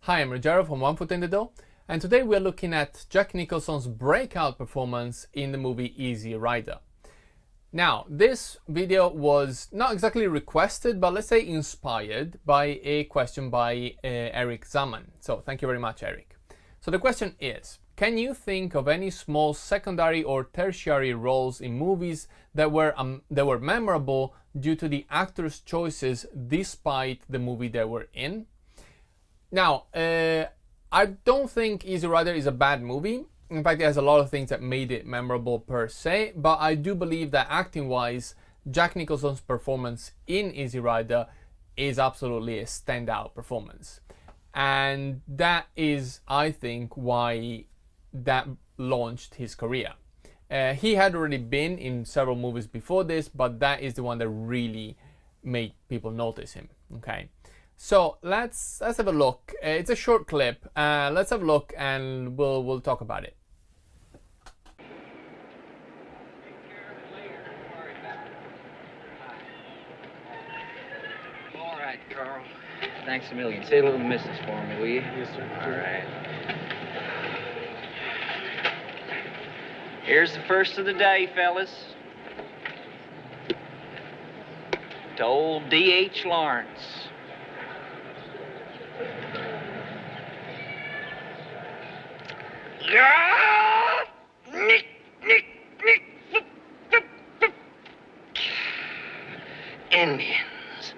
Hi, I'm Rogero from One Foot in the Door, and today we are looking at Jack Nicholson's breakout performance in the movie Easy Rider. Now, this video was not exactly requested, but let's say inspired by a question by Eric Zaman. So thank you very much, Eric. So the question is, can you think of any small secondary or tertiary roles in movies that were memorable due to the actors' choices despite the movie they were in? Now, I don't think Easy Rider is a bad movie. In fact, it has a lot of things that made it memorable per se, but I do believe that acting-wise, Jack Nicholson's performance in Easy Rider is absolutely a standout performance. And that is, I think, why that launched his career. He had already been in several movies before this, but that is the one that really made people notice him. Okay. So let's have a look. It's a short clip. Let's have a look, and we'll talk about it. All right, Carl. Thanks a million. Say a little missus for me, will you? Yes, sir. All right. Here's the first of the day, fellas. To old D.H. Lawrence. Nick, Nick, Nick. Indians.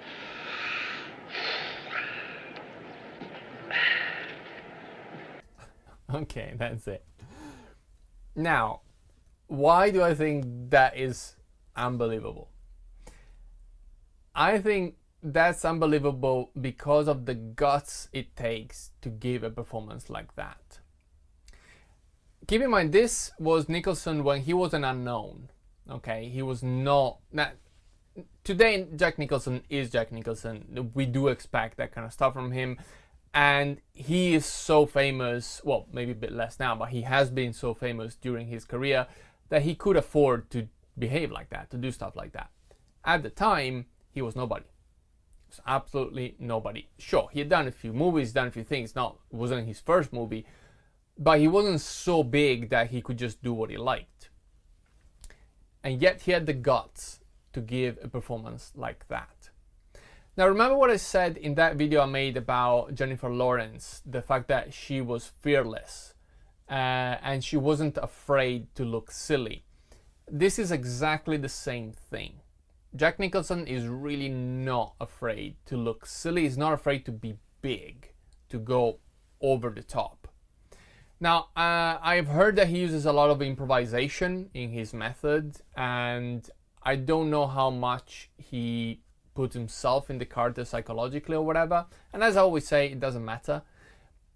Okay, that's it. Now, why do I think that is unbelievable? I think that's unbelievable because of the guts it takes to give a performance like that. Keep in mind, this was Nicholson when he was an unknown. Okay, he was not. Today, Jack Nicholson is Jack Nicholson. We do expect that kind of stuff from him. And he is so famous, well, maybe a bit less now, but he has been so famous during his career that he could afford to behave like that, to do stuff like that. At the time, he was nobody. He was absolutely nobody. Sure, he had done a few movies, done a few things. It wasn't his first movie, but he wasn't so big that he could just do what he liked. And yet he had the guts to give a performance like that. Now, remember what I said in that video I made about Jennifer Lawrence, the fact that she was fearless and she wasn't afraid to look silly. This is exactly the same thing. Jack Nicholson is really not afraid to look silly. He's not afraid to be big, to go over the top. Now, I've heard that he uses a lot of improvisation in his method, and I don't know how much he put himself in the character psychologically or whatever. And as I always say, it doesn't matter.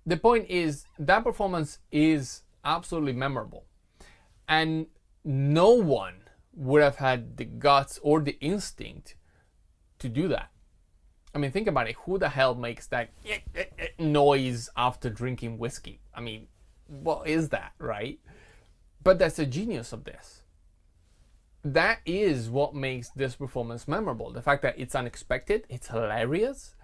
The point is that performance is absolutely memorable. And no one would have had the guts or the instinct to do that. I mean, think about it. Who the hell makes that noise after drinking whiskey? I mean, what is that, right? But that's the genius of this. That is what makes this performance memorable. The fact that it's unexpected, it's hilarious,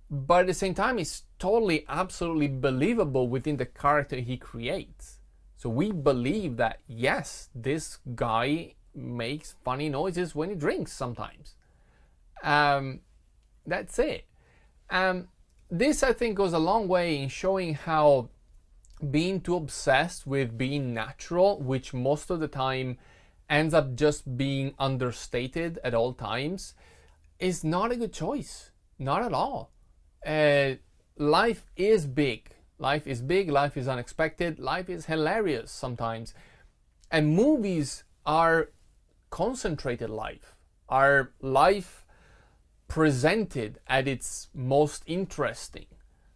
but at the same time, it's totally, absolutely believable within the character he creates. So we believe that, yes, this guy makes funny noises when he drinks sometimes. That's it. This, I think, goes a long way in showing how being too obsessed with being natural, which most of the time ends up just being understated at all times, is not a good choice. Not at all. Life is big. Life is big. Life is unexpected. Life is hilarious sometimes. And movies are concentrated life. Are life presented at its most interesting.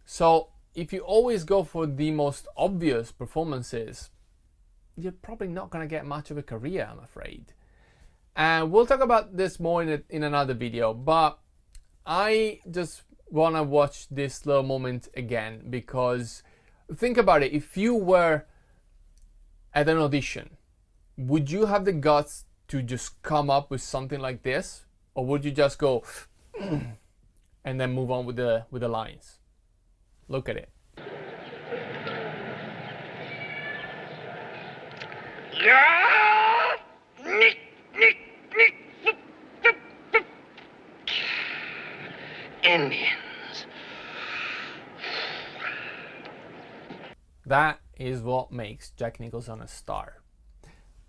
So if you always go for the most obvious performances, you're probably not going to get much of a career, I'm afraid. And we'll talk about this more in another video, but I just want to watch this little moment again, because think about it. If you were at an audition, would you have the guts to just come up with something like this? Or would you just go and then move on with the lines? Look at it. Indians. That is what makes Jack Nicholson a star.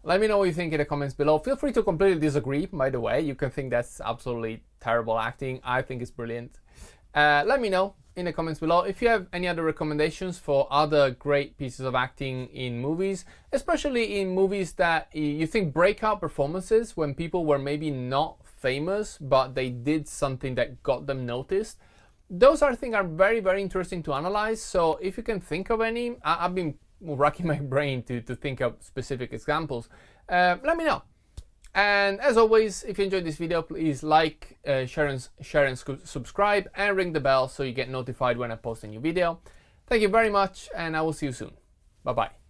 Let me know what you think in the comments below. Feel free to completely disagree, by the way. You can think that's absolutely terrible acting. I think it's brilliant. Let me know in the comments below if you have any other recommendations for other great pieces of acting in movies, especially in movies that you think breakout performances when people were maybe not famous, but they did something that got them noticed. Those are things are very, very interesting to analyze. So if you can think of any, I've been racking my brain to think of specific examples. Let me know. And as always, if you enjoyed this video, please like, share and subscribe, and ring the bell so you get notified when I post a new video. Thank you very much, and I will see you soon. Bye bye.